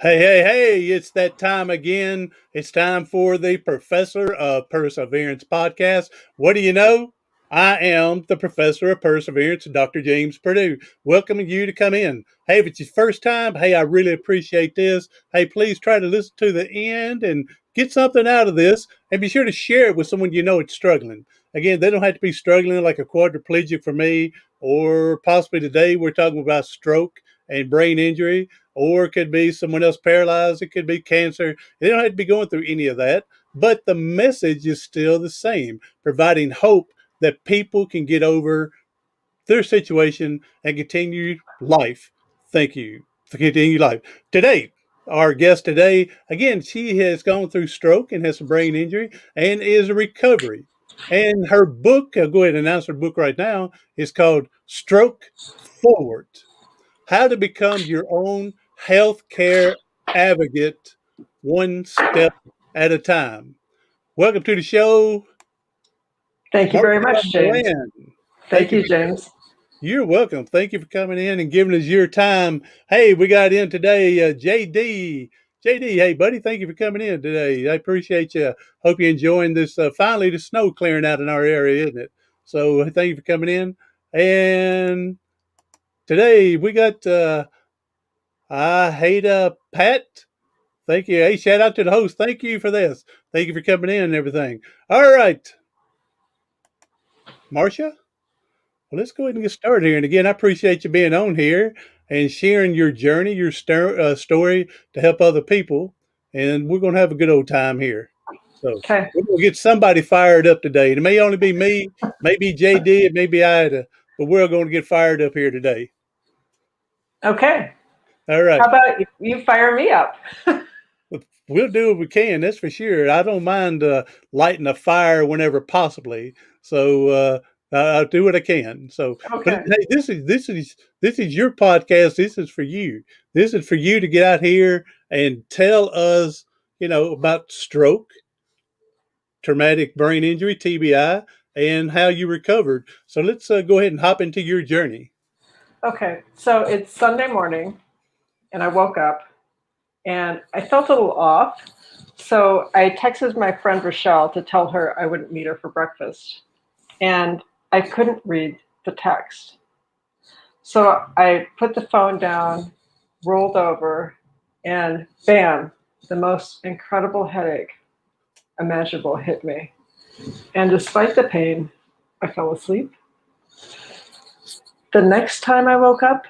Hey, hey, hey, it's that time again. It's time for the Professor of Perseverance podcast. What do you know? I am the Professor of Perseverance, Dr. James Purdue, welcoming you to come in. Hey, if it's your first time, hey, I really appreciate this. Hey, please try to listen to the end and get something out of this, and be sure to share it with someone you know it's struggling. Again, they don't have to be struggling like a quadriplegic for me, or possibly today we're talking about stroke and brain injury, or it could be someone else paralyzed. It could be cancer. They don't have to be going through any of that. But the message is still the same, providing hope that people can get over their situation and continue life. Thank you. For continue life. Today, our guest today, again, she has gone through stroke and has some brain injury and is a recovery. And her book, I'll go ahead and announce her book right now, is called Stroke Forward: How to Become Your Own Healthcare Advocate One Step at a Time. Welcome to the show, Thank you very Marcia much, James. Moran. Thank Thank you you, for James. You're welcome. Thank you for coming in and giving us your time. Hey, we got in today, JD. JD, hey, buddy, thank you for coming in today. I appreciate you. Hope you're enjoying this. Finally, the snow clearing out in our area, isn't it? So thank you for coming in. And today we got I hate Pat. Thank you. Hey, shout out to the host. Thank you for this. Thank you for coming in and everything. All right, Marcia. Well, let's go ahead and get started here. And again, I appreciate you being on here and sharing your journey, your story to help other people. And we're going to have a good old time here. So Okay. we're going to get somebody fired up today. It may only be me, maybe JD, it may be Ida, but we're going to get fired up here today. Okay. All right. How about you fire me up? We'll do what we can. That's for sure. I don't mind lighting a fire whenever possibly. So I'll do what I can. So, but Okay. hey, this is your podcast. This is for you. This is for you to get out here and tell us, about stroke, traumatic brain injury (TBI), and how you recovered. So let's go ahead and hop into your journey. Okay. So it's Sunday morning, and I woke up, and I felt a little off. So I texted my friend Rochelle to tell her I wouldn't meet her for breakfast, and I couldn't read the text. So I put the phone down, rolled over, and bam, the most incredible headache imaginable hit me. And despite the pain, I fell asleep. The next time I woke up,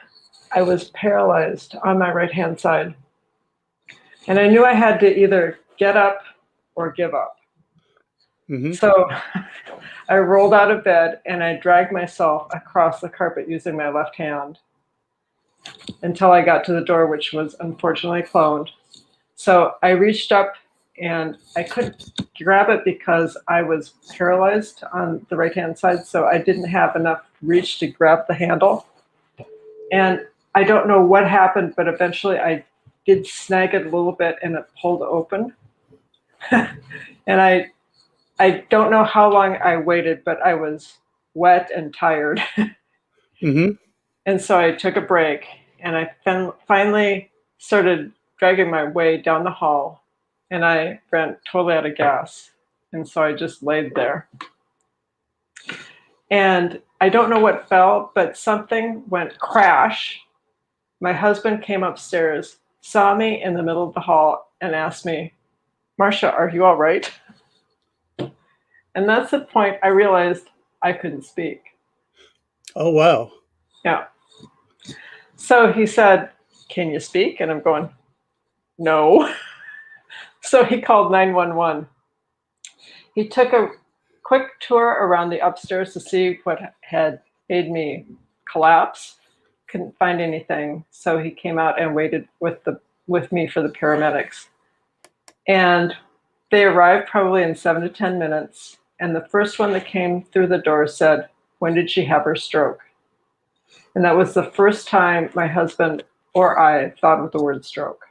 I was paralyzed on my right hand side. And I knew I had to either get up or give up. Mm-hmm. So I rolled out of bed and I dragged myself across the carpet using my left hand until I got to the door, which was unfortunately closed. So I reached up and I couldn't grab it because I was paralyzed on the right hand side. So I didn't have enough reach to grab the handle. And I don't know what happened, but eventually I did snag it a little bit and it pulled open. And I don't know how long I waited, but I was wet and tired. Mm-hmm. And so I took a break and I finally started dragging my way down the hall and I ran totally out of gas. And so I just laid there. And I don't know what fell, but something went crash. My husband came upstairs, saw me in the middle of the hall, and asked me, Marcia, are you all right? And that's the point I realized I couldn't speak. Oh, wow. Yeah. So he said, can you speak? And I'm going, no. So he called 911. He took a quick tour around the upstairs to see what had made me collapse. Couldn't find anything. So he came out and waited with me for the paramedics. And they arrived probably in 7 to 10 minutes. And the first one that came through the door said, when did she have her stroke? And that was the first time my husband or I thought of the word stroke.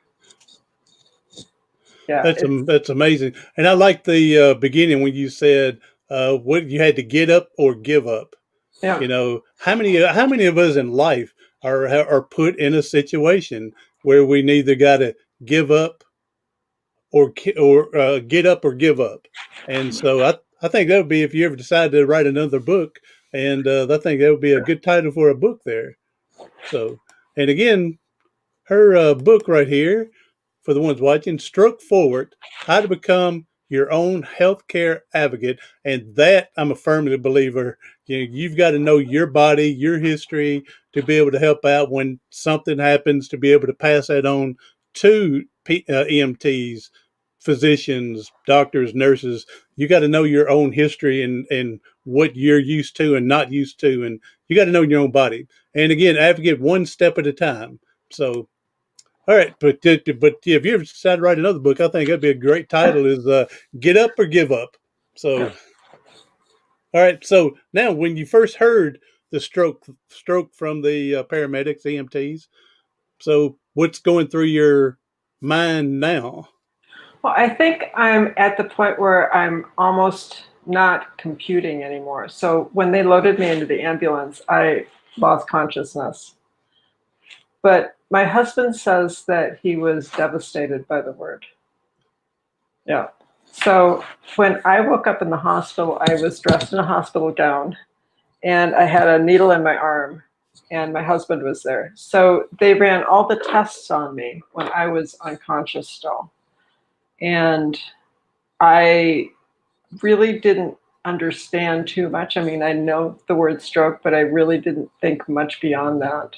Yeah, That's amazing. And I like the beginning when you said what you had to get up or give up. yeah, How many of us in life are put in a situation where we neither got to give up or get up or give up. And so I think that would be if you ever decide to write another book, and I think that would be a good title for a book there. So, and again, her book right here for the ones watching, Stroke Forward: How to Become Your Own Healthcare Advocate. And that I'm a firm believer. You've got to know your body, your history to be able to help out when something happens, to be able to pass that on to EMTs, physicians, doctors, nurses. You got to know your own history and what you're used to and not used to. And you got to know your own body. And again, advocate one step at a time. So, all right, but if you ever decide to write another book, I think that'd be a great title. Is Get Up or Give Up. So, all right. So now, when you first heard the stroke from the paramedics, EMTs, so what's going through your mind now? Well, I think I'm at the point where I'm almost not computing anymore. So when they loaded me into the ambulance, I lost consciousness. But my husband says that he was devastated by the word. Yeah. So when I woke up in the hospital, I was dressed in a hospital gown and I had a needle in my arm and my husband was there. So they ran all the tests on me when I was unconscious still. And I really didn't understand too much. I mean, I know the word stroke, but I really didn't think much beyond that.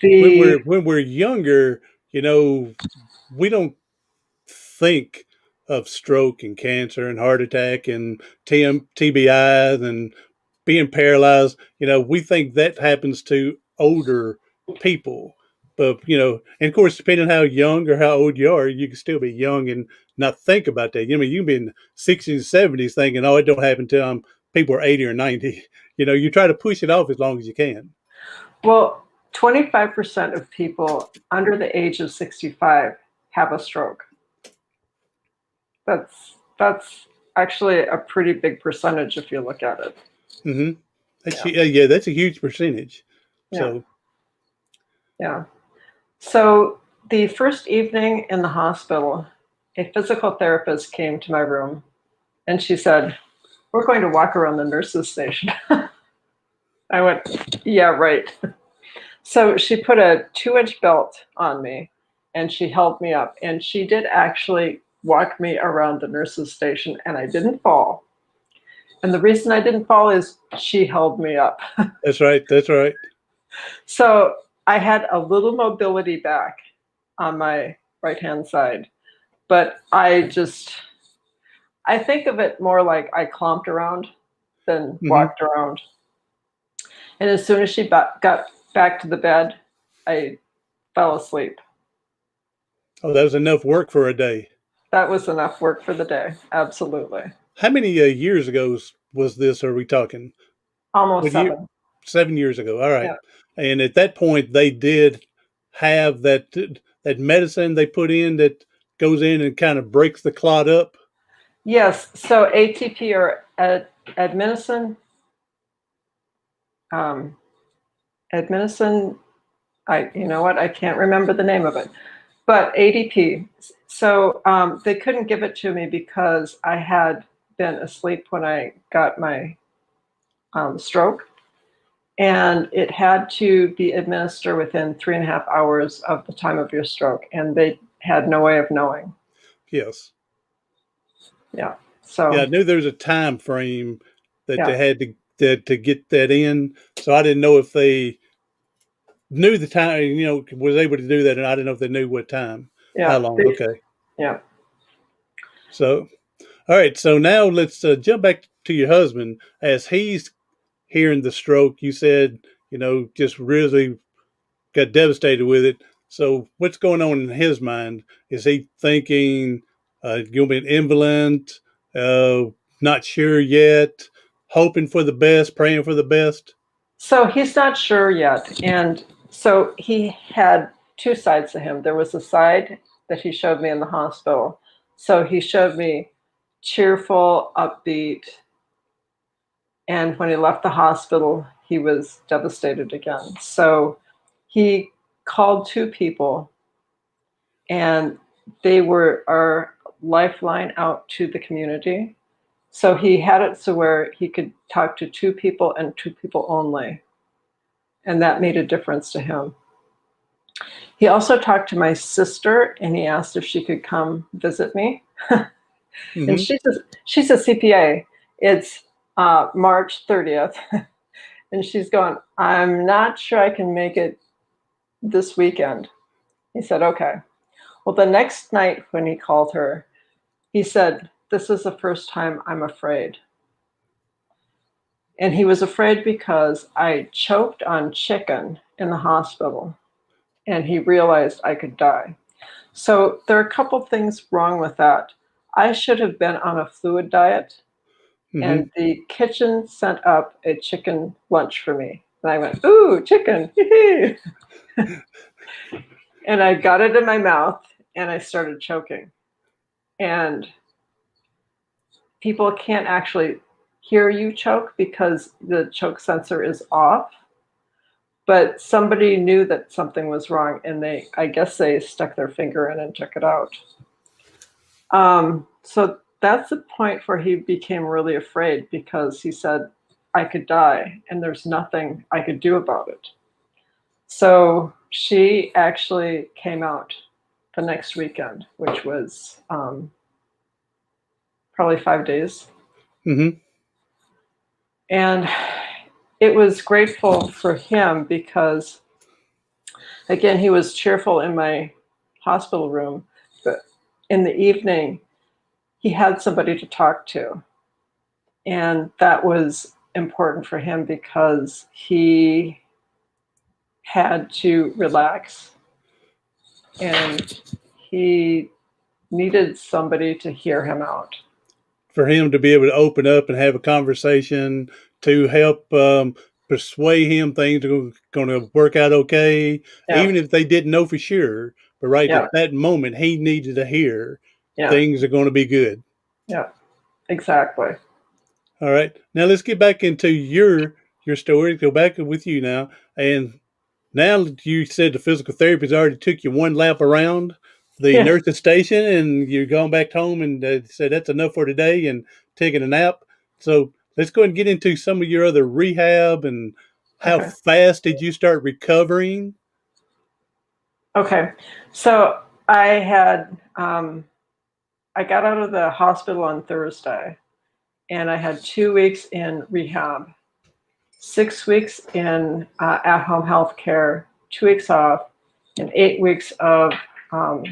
When The we're younger, we don't think of stroke and cancer and heart attack and TBI and being paralyzed. We think that happens to older people. But, and of course, depending on how young or how old you are, you can still be young and not think about that. You can be in the 60s, 70s thinking, oh, it don't happen till people are 80 or 90. You try to push it off as long as you can. Well, 25% of people under the age of 65 have a stroke. That's actually a pretty big percentage if you look at it. Mm-hmm. Yeah, Yeah, that's a huge percentage. yeah, So, yeah. So the first evening in the hospital, a physical therapist came to my room and she said, "We're going to walk around the nurses' station." I went, "Yeah, right." So she put a 2-inch belt on me and she held me up. And she did actually walk me around the nurses' station and I didn't fall. And the reason I didn't fall is she held me up. that's right. That's right. So I had a little mobility back on my right hand side, but I think of it more like I clomped around than Mm-hmm. walked around. And as soon as she got back to the bed, I fell asleep. Oh, that was enough work for a day. That was enough work for the day. Absolutely. How many years ago was this? Are we talking? Almost What year? 7. 7 years ago. All right. Yeah. And at that point, they did have that medicine they put in that goes in and kind of breaks the clot up. Yes. So ATP or adminosin, um, adminosin. You know what? I can't remember the name of it, but ADP. So they couldn't give it to me because I had been asleep when I got my stroke, and it had to be administered within 3.5 hours of the time of your stroke, and they had no way of knowing. Yes. Yeah. Yeah, I So knew there was a time frame that yeah, they had to get that in. So I didn't know if they knew the time, was able to do that, and I didn't know if they knew what time, how yeah, long. Okay. yeah. So, all right. So now let's jump back to your husband as he's hearing the stroke. You said, just really got devastated with it. So what's going on in his mind? Is he thinking you'll be an invalid, uh, not sure yet, hoping for the best, praying for the best? So he's not sure yet. And so he had two sides to him. There was a side that he showed me in the hospital. So he showed me cheerful, upbeat. And when he left the hospital, he was devastated again. So he called two people and they were our lifeline out to the community. So he had it so where he could talk to two people and two people only, and that made a difference to him. He also talked to my sister, and he asked if she could come visit me. And Mm-hmm. she's a CPA. It's March 30th, and she's going, I'm not sure I can make it this weekend. He said, okay. Well, the next night when he called her, he said, this is the first time I'm afraid. And he was afraid because I choked on chicken in the hospital, and he realized I could die. So there are a couple things wrong with that. I should have been on a fluid diet, Mm-hmm. and the kitchen sent up a chicken lunch for me. And I went, ooh, chicken. And I got it in my mouth, and I started choking. And people can't actually hear you choke because the choke sensor is off. But somebody knew that something was wrong, and I guess they stuck their finger in and took it out. So that's the point where he became really afraid because he said, I could die, and there's nothing I could do about it. So she actually came out the next weekend, which was probably 5 days. Mm-hmm. And it was grateful for him because, again, he was cheerful in my hospital room, but in the evening, he had somebody to talk to. And that was important for him because he had to relax and he needed somebody to hear him out. For him to be able to open up and have a conversation to help persuade him things are going to work out okay, Yeah, even if they didn't know for sure. But right yeah, at that moment, he needed to hear yeah, things are going to be good. yeah, exactly. All right. Now let's get back into your story. Go back with you now. And now you said the physical therapist already took you one lap around the Yeah, nursing station, and you're going back home and said that's enough for today and taking a nap. So let's go ahead and get into some of your other rehab and how okay. fast did you start recovering? Okay. So I got out of the hospital on Thursday and I had 2 weeks in rehab, 6 weeks in at home health care, 2 weeks off, and 8 weeks of um,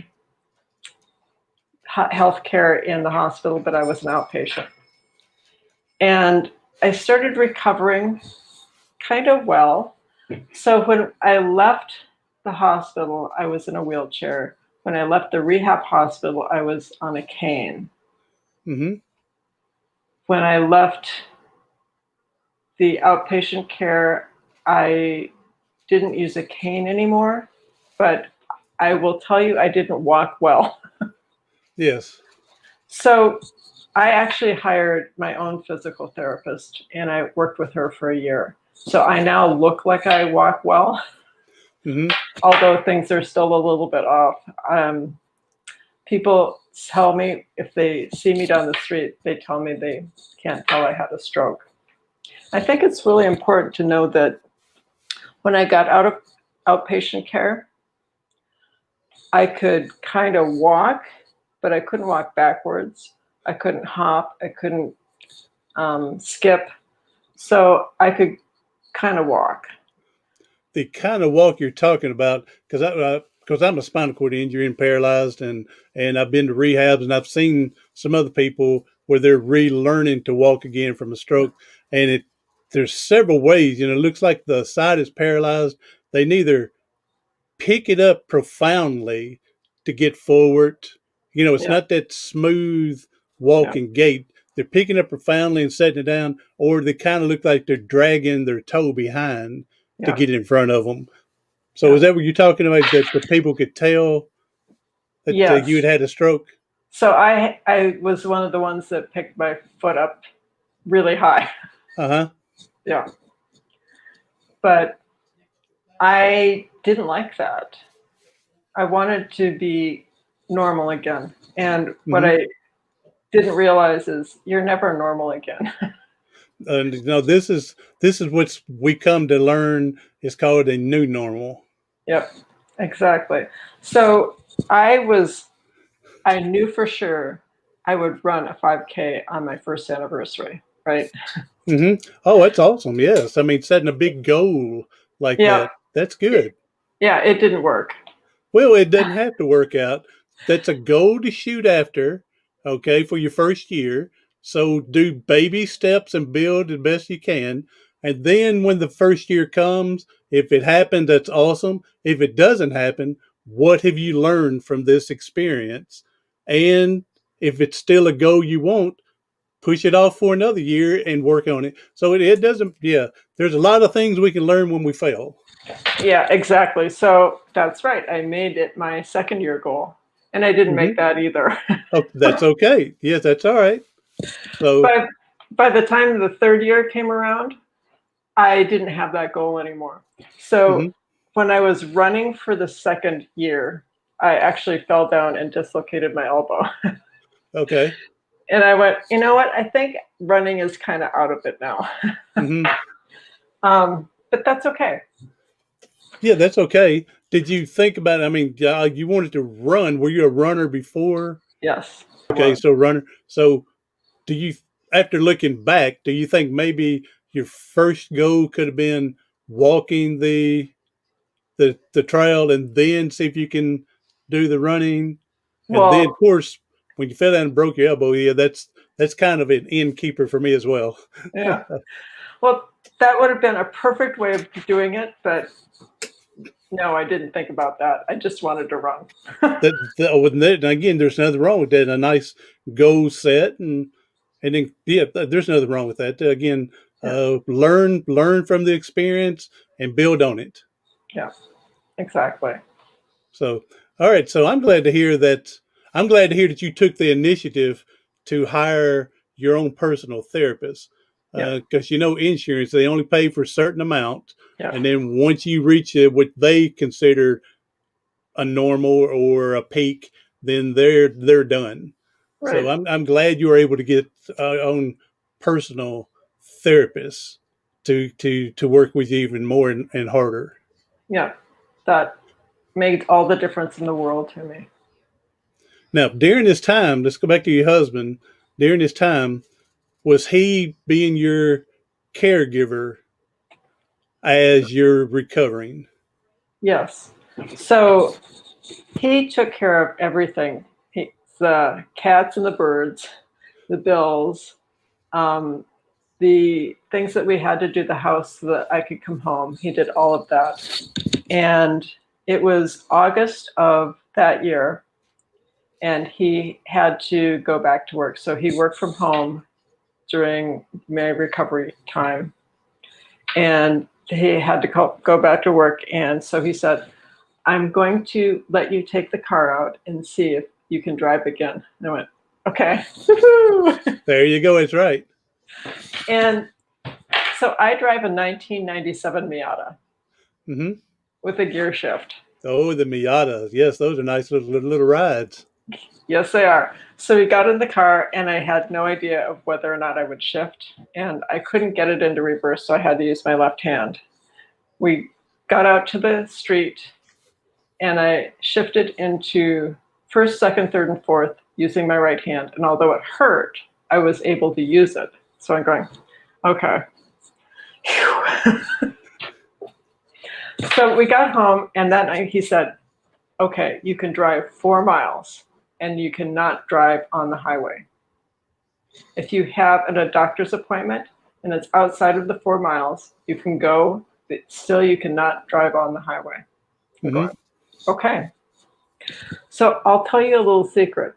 health care in the hospital, but I was an outpatient. And I started recovering kind of well. So when I left the hospital, I was in a wheelchair. When I left the rehab hospital, I was on a cane. Mm-hmm. When I left the outpatient care, I didn't use a cane anymore, but I will tell you, I didn't walk well. Yes. So I actually hired my own physical therapist and I worked with her for a year. So I now look like I walk well, Mm-hmm. although things are still a little bit off. People tell me if they see me down the street, they tell me they can't tell I had a stroke. I think it's really important to know that when I got out of outpatient care, I could kind of walk, but I couldn't walk backwards. I couldn't hop. I couldn't skip. So I could kind of walk. The kind of walk you're talking about, because I'm a spinal cord injury and paralyzed, and I've been to rehabs and I've seen some other people where they're relearning to walk again from a stroke, and there's several ways. It looks like the side is paralyzed. They neither pick it up profoundly to get forward. It's Yeah, not that smooth yeah, walking gait. They're picking up profoundly and setting it down, or they kind of look like they're dragging their toe behind to yeah, get in front of them. So yeah. is that what you're talking about? That the people could tell that you had Yes. had a stroke? So I was one of the ones that picked my foot up really high. Uh huh. Yeah. But I didn't like that. I wanted to be normal again. And what Hmm. I didn't realize is you're never normal again. And this is what we come to learn is called a new normal. Yep, exactly. So I was, I knew for sure I would run a 5K on my first anniversary, right? Hmm. Oh, that's awesome. Yes, I mean setting a big goal like Yeah, that. That's good. yeah, it didn't work. Well, it doesn't have to work out. That's a goal to shoot after, okay, for your first year. So do baby steps and build as best you can. And then when the first year comes, if it happens, that's awesome. If it doesn't happen, what have you learned from this experience? And if it's still a goal you want, push it off for another year and work on it. So it doesn't, yeah, there's a lot of things we can learn when we fail. Yeah, exactly. So that's right. I made it my second year goal, and I didn't make Hmm. that either. Oh, that's okay. Yes, that's all right. So, But by the time the third year came around, I didn't have that goal anymore. So mhm. when I was running for the second year, I actually fell down and dislocated my elbow. Okay. And I went, you know what? I think running is kind of out of it now. Hmm. But that's okay. Yeah, that's okay. Did you think about? I mean, you wanted to run. Were you a runner before? Yes, I Okay, was. so runner. So, do you, after looking back, do you think maybe your first goal could have been walking the trail and then see if you can do the running? And then, of Well, course, when you fell down and broke your elbow, yeah, that's kind of an innkeeper for me as well. yeah. Well, that would have been a perfect way of doing it, but no, I didn't think about that. I just wanted to run. And again, there's nothing wrong with that. A nice goal set, and then yeah, there's nothing wrong with that. Again, Yeah, learn from the experience and build on it. yeah, exactly. So, all right. So I'm glad to hear that. I'm glad to hear that you took the initiative to hire your own personal therapist, Yeah, because insurance, they only pay for a certain amount, yeah, and then once you reach what they consider a normal or a peak, then they're done. So right. I'm glad you were able to get own personal therapists to work with you even more and harder. Yeah, that made all the difference in the world to me. Now, during this time, let's go back to your husband. During this time, was he being your caregiver as you're recovering? Yes. So he took care of everything. The cats and the birds, the bills, um, the things that we had to do the house so that I could come home. He did all of that. And it was August of that year, and he had to go back to work. So he worked from home during my recovery time, and he had to go back to work. And so he said, I'm going to let you take the car out and see if you can drive again. And I went, okay. There you go. It's right. And so I drive a 1997 Miata Hmm. with a gear shift. Oh, the Miatas. Yes, those are nice little rides. Yes, they are. So we got in the car, and I had no idea of whether or not I would shift, and I couldn't get it into reverse, so I had to use my left hand. We got out to the street, and I shifted into first, second, third, and fourth using my right hand. And although it hurt, I was able to use it. So I'm going, okay. So we got home, and that night he said, okay, you can drive 4 miles and you cannot drive on the highway. If you have a doctor's appointment and it's outside of the 4 miles, you can go, but still you cannot drive on the highway. I'm Hmm. going, okay. So I'll tell you a little secret.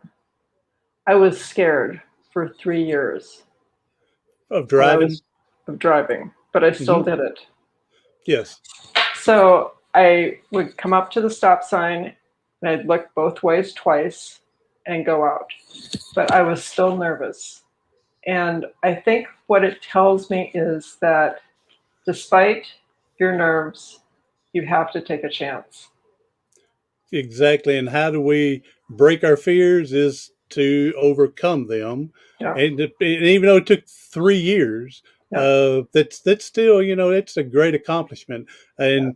I was scared for 3 years Of when I driving. was of driving, but I still Hmm. did it. Yes. So I would come up to the stop sign and I'd look both ways twice and go out. But I was still nervous. And I think what it tells me is that despite your nerves, you have to take a chance. exactly. And how do we break our fears is to overcome them. Yeah, And even though it took 3 years, yeah, that's still, it's a great accomplishment. And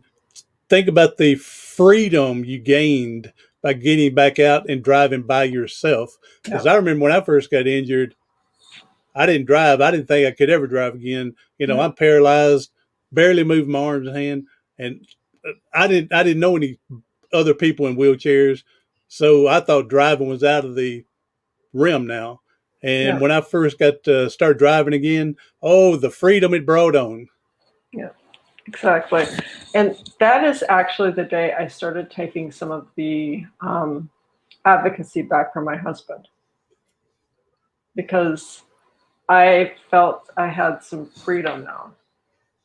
think about the freedom you gained by getting back out and driving by yourself. yeah, Because I remember when I first got injured, I didn't drive. I didn't think I could ever drive again. yeah, I'm paralyzed, barely move my arms and hand, and I didn't know any other people in wheelchairs, so I thought driving was out of the rim now. yeah, And when I first got to start driving again, oh, the freedom it brought on. yeah, exactly. And that is actually the day I started taking some of the advocacy back from my husband because I felt I had some freedom now.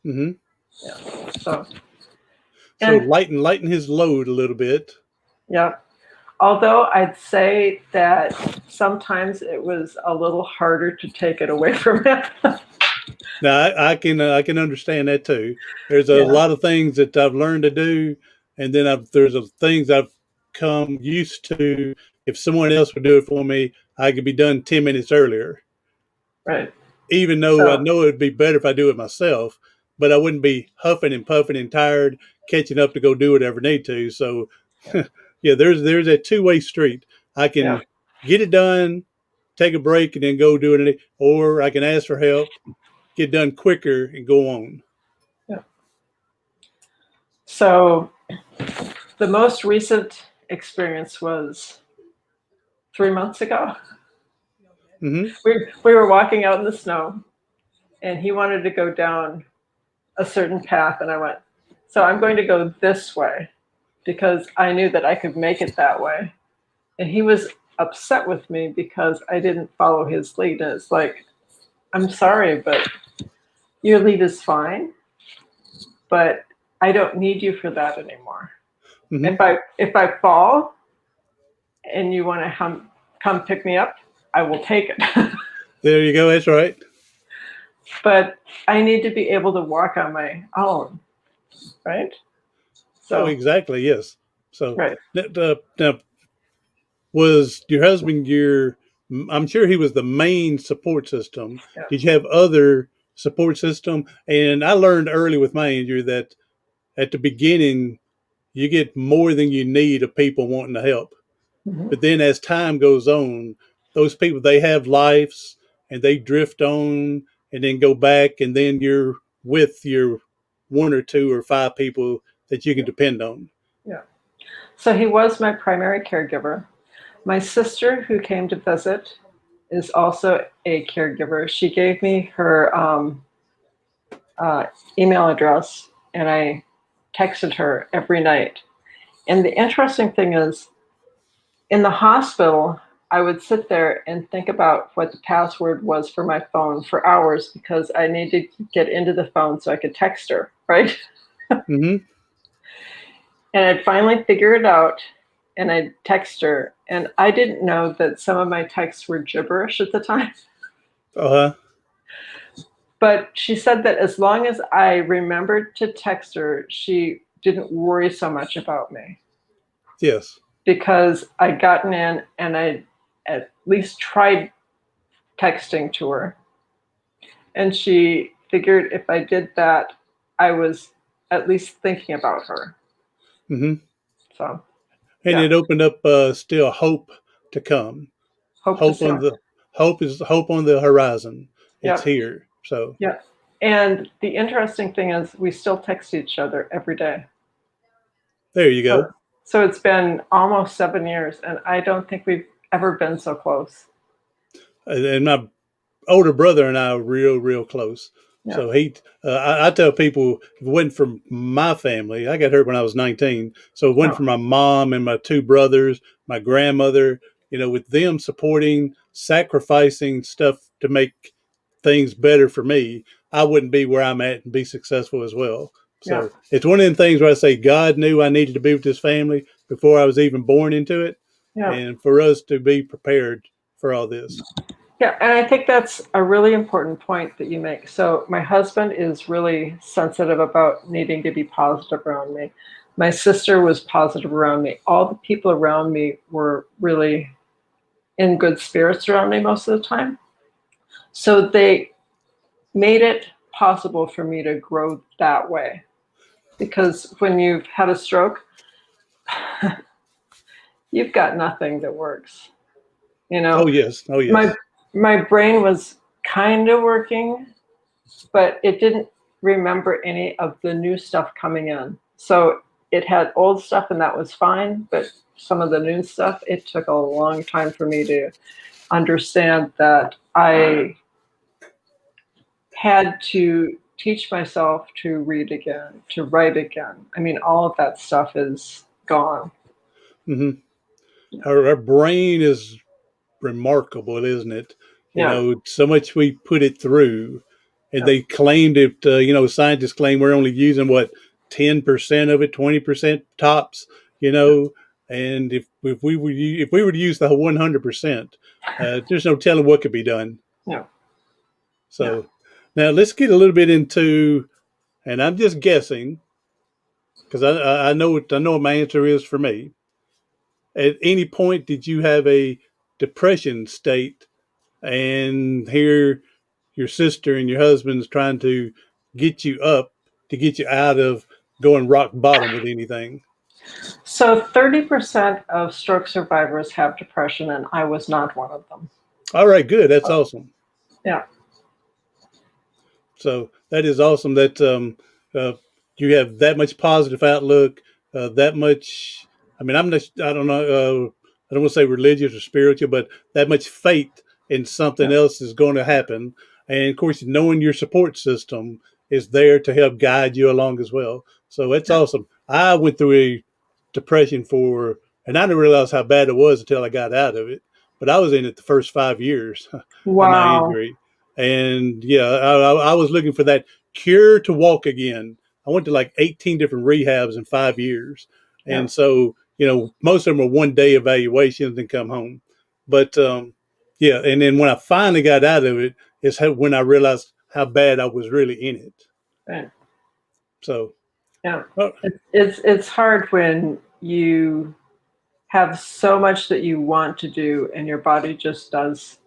Hmm. Yeah. So, So and lighten his load a little bit. yeah, although I'd say that sometimes it was a little harder to take it away from him. Now I can understand that too. There's a Yeah, lot of things that I've learned to do, and then there's things I've come used to. If someone else would do it for me, I could be done 10 minutes earlier. right. Even though I So, know it'd be better if I do it myself, but I wouldn't be huffing and puffing and tired, catching up to go do whatever I need to. So, yeah, yeah, there's a two-way street. I yeah, can get it done, take a break, and then go do it, or I can ask for help, get done quicker, and go on. yeah. So the most recent experience was 3 months ago. Hmm. We were walking out in the snow, and he wanted to go down a certain path, and I went, so I'm going to go this way because I knew that I could make it that way. And he was upset with me because I didn't follow his lead. And it's like, I'm sorry, but your lead is fine, but I don't need you for that anymore. Hmm. If I fall and you want to come pick me up, I will take it. There you go. That's right. But I need to be able to walk on my own, right? Oh, So, exactly. Yes. So, right. now, was your husband your? I'm sure he was the main support system. Yeah. Did you have other support system? And I learned early with my injury that at the beginning you get more than you need of people wanting to help. Mhm. But then as time goes on, those people they have lives and they drift on and then go back and then you're with your one or two or five people that you can Yeah. depend on. Yeah. So he was my primary caregiver. My sister, who came to visit, is also a caregiver. She gave me her uh, email address, and I texted her every night. And the interesting thing is, in the hospital, I would sit there and think about what the password was for my phone for hours because I needed to get into the phone so I could text her, right? Mm-hmm. And I'd finally figure it out and I'd text her. And I didn't know that some of my texts were gibberish at the time. Uh-huh. But she said that as long as I remembered to text her, she didn't worry so much about me Yes. because I'd gotten in and I at least tried texting to her. And she figured if I did that, I was at least thinking about her. Mm-hmm. So, And yeah, it opened up still hope to come. hope to Hope see on her. the hope on the horizon. It's Yeah, here. So yeah. And the interesting thing is, we still text each other every day. there you So, go. so it's been almost 7 years, and I don't think we've ever been so close. And my older brother and I are real close. Yeah. So I tell people if it wasn't from my family, I got hurt when I was 19. So it went Oh, from my mom and my two brothers, my grandmother, with them supporting, sacrificing stuff to make things better for me, I wouldn't be where I'm at and be successful as well. yeah, So it's one of them things where I say God knew I needed to be with this family before I was even born into it. yeah. And for us to be prepared for all this. Yeah, and I think that's a really important point that you make. So my husband is really sensitive about needing to be positive around me. My sister was positive around me. All the people around me were really in good spirits around me most of the time. So they made it possible for me to grow that way. Because when you've had a stroke, you've got nothing that works. You Oh know, yes, oh my yes. my brain was kind of working, but it didn't remember any of the new stuff coming in. So it had old stuff and that was fine, but some of the new stuff, it took a long time for me to understand that I had to teach myself to read again, to write again. I mean, all of that stuff is gone. hmm Yeah. our brain is remarkable, isn't it? Yeah. So much we put it through, and Yeah. they claimed it. Scientists claim we're only using what 10% of it, 20% tops. And if we were to use the 100%, there's no telling what could be done. Yeah. Yeah. So now let's get a little bit into, and I'm just guessing because I know what my answer is for me. At any point, did you have a depression state, and here your sister and your husband's trying to get you up to get you out of going rock bottom with anything? So 30% of stroke survivors have depression, and I was not one of them. All right, good. That's awesome. Yeah. So that is awesome that uh, you have that much positive outlook, that much. I mean, I don't know. I don't want to say religious or spiritual, but that much faith in something Yeah. else is going to happen. And of course, knowing your support system is there to help guide you along as well. So that's Yeah. awesome. I went through a depression and I didn't realize how bad it was until I got out of it. But I was in it the first 5 years of my Wow. injury. And yeah, I was looking for that cure to walk again. I went to like 18 different rehabs in 5 years. Yeah. And so, most of them were 1 day evaluations and come home. But yeah, and then when I finally got out of it, is when I realized how bad I was really in it. Right. So, Yeah. oh, It's hard when you have so much that you want to do and your body just does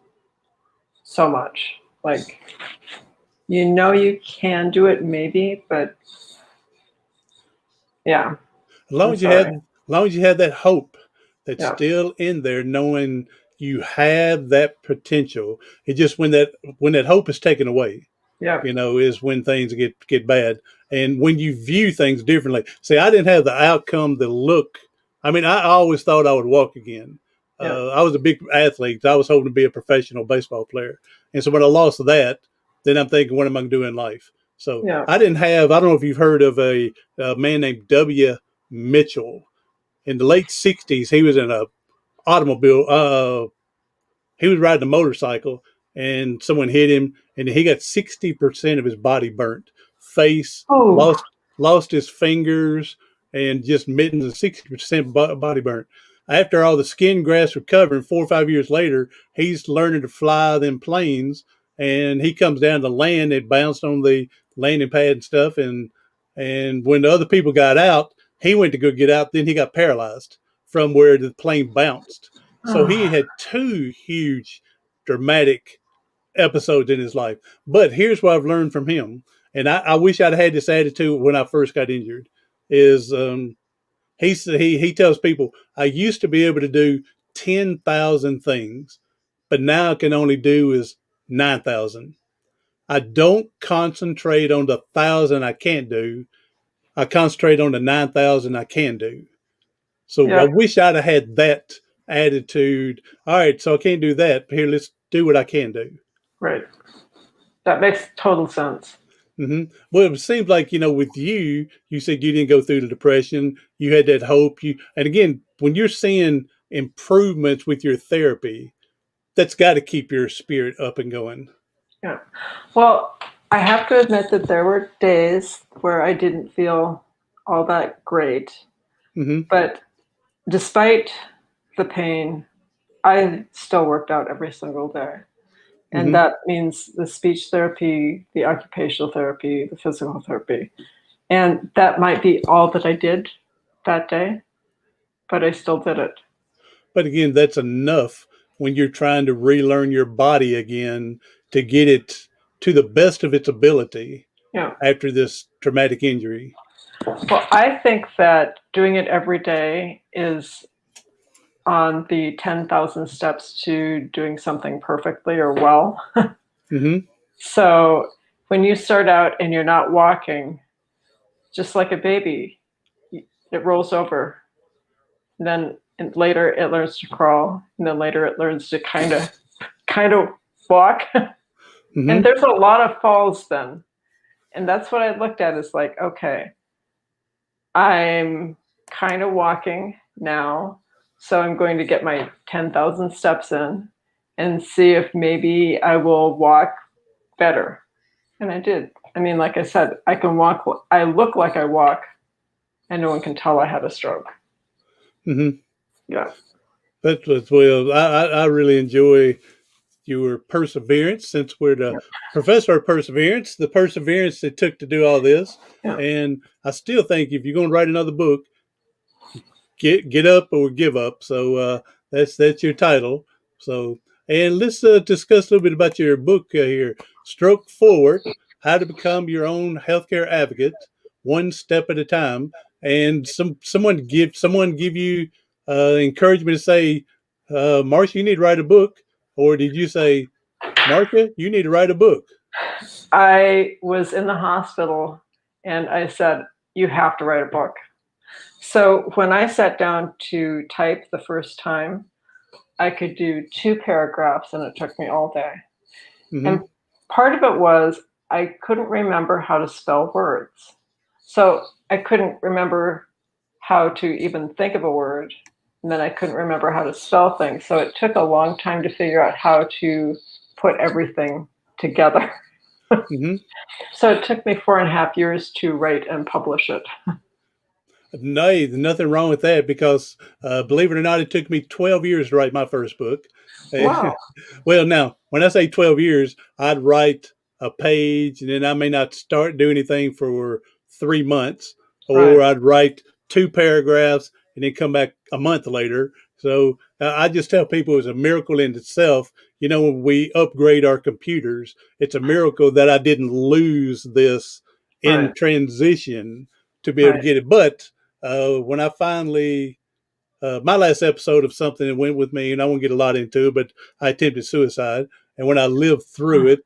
so much. Like, you can do it maybe, but yeah, as long I'm as you have, sorry. as long as you have that hope that's Yeah. still in there, knowing you have that potential. It just when that hope is taken away, Yeah. is when things get bad. And when you view things differently. See, I didn't have the outcome, the look. I mean, I always thought I would walk again. Yeah. I was a big athlete. I was hoping to be a professional baseball player. And so when I lost that, then I'm thinking, what am I going to do in life? So Yeah. I didn't have, I don't know if you've heard of a man named W. Mitchell. In the late 60s, he was in a automobile. He was riding a motorcycle and someone hit him and he got 60% of his body burnt. Face, Oh. lost his fingers and just mittens, and 60% body burnt. After all the skin grafts recovering 4 or 5 years later, he's learning to fly them planes and he comes down to land. It bounced on the landing pad and stuff. And when the other people got out, he went to go get out. Then he got paralyzed from where the plane bounced. So he Oh. had two huge dramatic episodes in his life. But here's what I've learned from him, and I wish I'd had this attitude when I first got injured. Is he tells people I used to be able to do 10,000 things, but now I can only do is 9,000. I don't concentrate on the 1,000 I can't do. I concentrate on the 9,000 I can do. So I Yeah. wish I'd have had that attitude. All right, so I can't do that. But here, let's do what I can do. Right. That makes total sense. Well, it seems like with you, you said you didn't go through the depression. You had that hope. And again, when you're seeing improvements with your therapy, that's got to keep your spirit up and going. Yeah. Well, I have to admit that there were days where I didn't feel all that great. hmm But despite the pain, I still worked out every single day. And hmm that means the speech therapy, the occupational therapy, the physical therapy. And that might be all that I did that day, but I still did it. But again, that's enough when you're trying to relearn your body again to get it to the best of its ability Yeah. after this traumatic injury. Well, I think that doing it every day is on the 10,000 steps to doing something perfectly or well. Mm-hmm. So when you start out and you're not walking, just like a baby, it rolls over. And then later it learns to crawl, and then later it learns to kind of walk. And Mm-hmm. there's a lot of falls then. And that's what I looked at is like, okay, I'm kind of walking now, so I'm going to get my 10,000 steps in and see if maybe I will walk better. And I did. I mean, like I said, I can walk, I look like I walk, and no one can tell I had a stroke. Mm-hmm. Yeah. That's what's well. I really enjoy your perseverance since we're the Yeah. professor of perseverance, the perseverance it took to do all this. Yeah. And I still think if you're going to write another book, get up or give up. So that's your title. So and let's discuss a little bit about your book here, Stroke Forward: How to Become Your Own Healthcare Advocate, One Step at a Time. And someone give you encouragement to say, Marcia, you need to write a book, or did you say, Marcia, you need to write a book? I was in the hospital and I said, you have to write a book. So when I sat down to type the first time, I could do 2 paragraphs and it took me all day. And Mm-hmm. part of it was I couldn't remember how to spell words. So I couldn't remember how to even think of a word. And then I couldn't remember how to spell things. So it took a long time to figure out how to put everything together. Mm-hmm. So it took me 4.5 years to write and publish it. No, there's nothing wrong with that because, believe it or not, it took me 12 years to write my first book. Wow. Well, now, when I say 12 years, I'd write a page and then I may not start do anything for 3 months, Right. or I'd write 2 paragraphs and then come back a month later. So I just tell people it's a miracle in itself. You know, when we upgrade our computers, it's a miracle that I didn't lose this in Right. transition to be able to Right. get it. But when I finally, my last episode of something that went with me, and I won't get a lot into it, but I attempted suicide. And when I lived through it,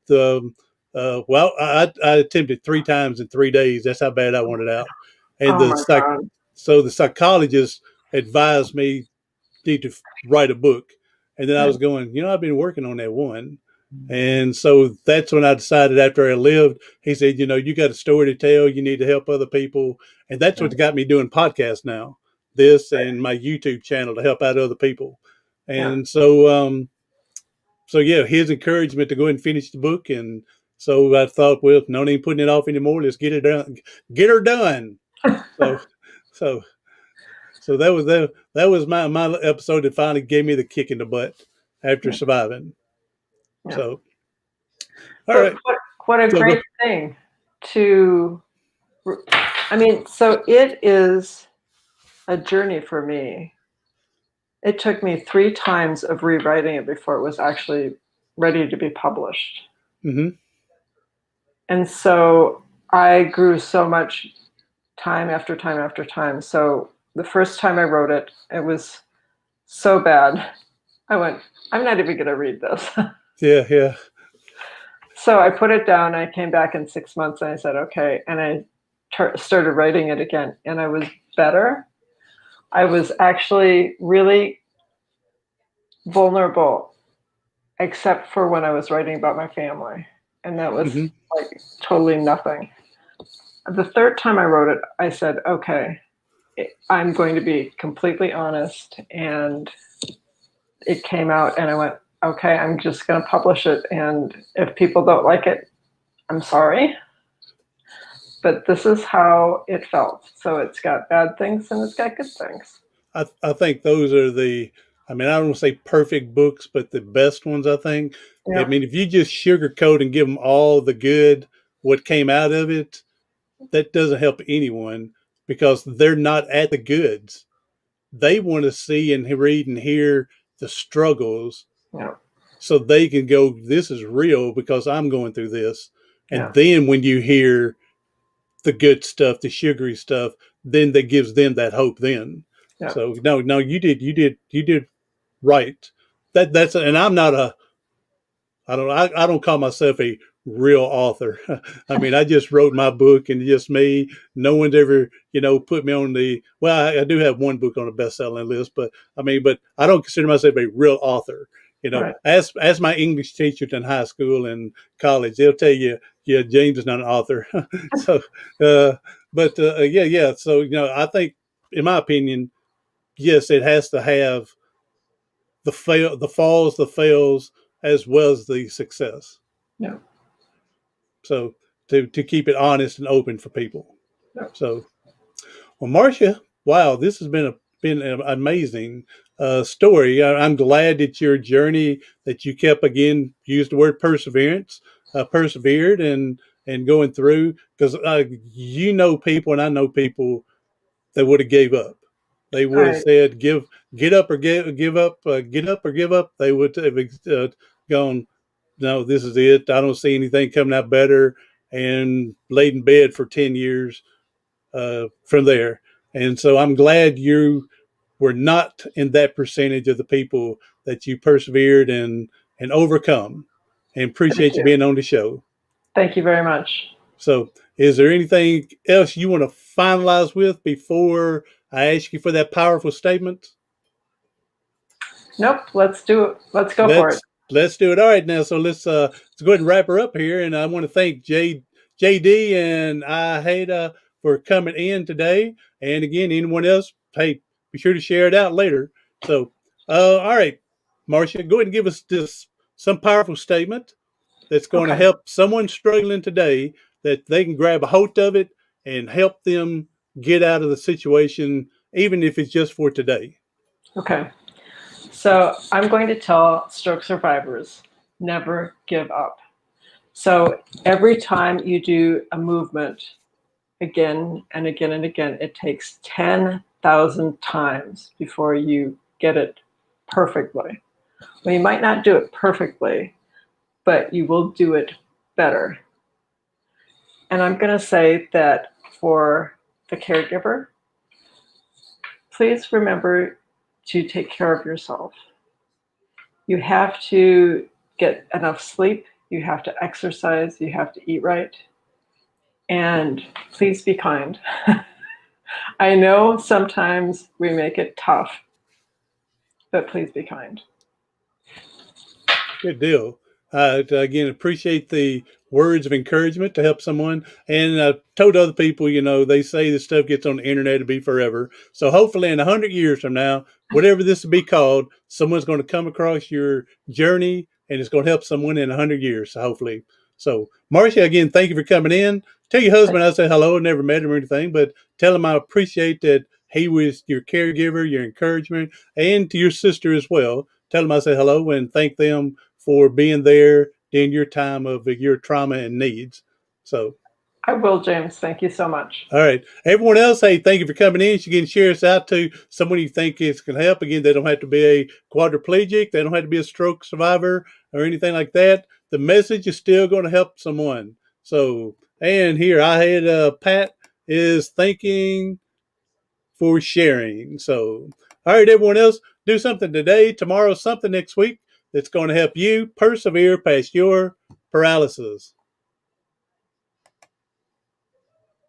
well, I attempted 3 times in 3 days. That's how bad I wanted out. And Oh my God. so the psychologist advised me need to write a book. And then I Yeah. was going, I've been working on that one. And so that's when I decided after I lived, he said, you got a story to tell. You need to help other people. And that's Yeah. what got me doing podcasts now, this and my YouTube channel to help out other people. Yeah. And so yeah, his encouragement to go ahead and finish the book. And so I thought, well, no need putting it off anymore. Let's get her done. So, so so that was my episode that finally gave me the kick in the butt after Yeah. surviving. Yeah. So all But right. what a So great thing to, I mean, so it is a journey for me. It took me 3 times of rewriting it before it was actually ready to be published. mm-hmm, And so I grew so much time after time after time. So the first time I wrote it, it was so bad. I went, I'm not even going to read this. yeah. So I put it down. I came back in 6 months and I said, okay. And I started writing it again. And I was better. I was actually really vulnerable, except for when I was writing about my family. And that was Mm-hmm, like totally nothing. The third time I wrote it, I said, okay, I'm going to be completely honest. And it came out and I went, okay, I'm just going to publish it. And if people don't like it, I'm sorry. But this is how it felt. So it's got bad things and it's got good things. I think those are I don't want to say perfect books, but the best ones, I think. I Yeah. mean, if you just sugarcoat and give them all the good, what came out of it, that doesn't help anyone. because they're not at the goods. They want to see and read and hear the struggles Yeah. so they can go, this is real because I'm going through this. And Yeah. then when you hear the good stuff, the sugary stuff, then that gives them that hope then. Yeah. So no, you did right. That's, and I'm not a, I don't call myself a real author. I mean, I just wrote my book and just me. No one's ever, put me on the, well, I do have one book on the best-selling list, but but I don't consider myself a real author. Right. As my English teachers in high school and college, they'll tell you, yeah, James is not an author. So, yeah. So, I think, in my opinion, yes, it has to have the falls, the fails, as well as the success. Yeah. So to keep it honest and open for people. Yeah. So, well, Marcia, wow, this has been an amazing story. I'm glad that your journey that you kept, again, used the word perseverance, persevered and going through, because people, and I know people that would have gave up. They would have Right. said, get up or give up, get up or give up. They would have gone, no, this is it. I don't see anything coming out better, and laid in bed for 10 years from there. And so I'm glad you were not in that percentage of the people, that you persevered and overcome. And Thank appreciate you you. being on the show. Thank you very much. So is there anything else you want to finalize with before I ask you for that powerful statement? Nope. Let's do it. Let's go for it. Let's do it. All right, now. So let's go ahead and wrap her up here. And I want to thank JD and Aheda for coming in today. And again, anyone else, hey, be sure to share it out later. So, all right, Marcia, go ahead and give us just some powerful statement that's going to Okay. help someone struggling today, that they can grab a hold of it and help them get out of the situation, even if it's just for today. Okay. So I'm going to tell stroke survivors, never give up. So every time you do a movement again and again and again, it takes 10,000 times before you get it perfectly. Well, you might not do it perfectly, but you will do it better. And I'm going to say that for the caregiver, please remember to take care of yourself. You have to get enough sleep, you have to exercise, you have to eat right, and please be kind. I know sometimes we make it tough, but please be kind. Good deal. Again, appreciate the words of encouragement to help someone. And I told other people, they say this stuff gets on the internet to be forever. So hopefully in 100 years from now, whatever this will be called, someone's going to come across your journey and it's going to help someone in 100 years. So hopefully. So, Marcia, again, thank you for coming in. Tell your husband I said hello. I never met him or anything, but tell him I appreciate that he was your caregiver, your encouragement, and to your sister as well. Tell them I say hello and thank them for being there in your time of your trauma and needs. So, I will, James. Thank you so much. all right. Everyone else, hey, thank you for coming in. You can share us out to someone you think is going to help. Again, they don't have to be a quadriplegic. They don't have to be a stroke survivor or anything like that. The message is still going to help someone. So, and here I had Pat is thanking for sharing. So, all right, everyone else, do something today, tomorrow, something next week that's going to help you persevere past your paralysis.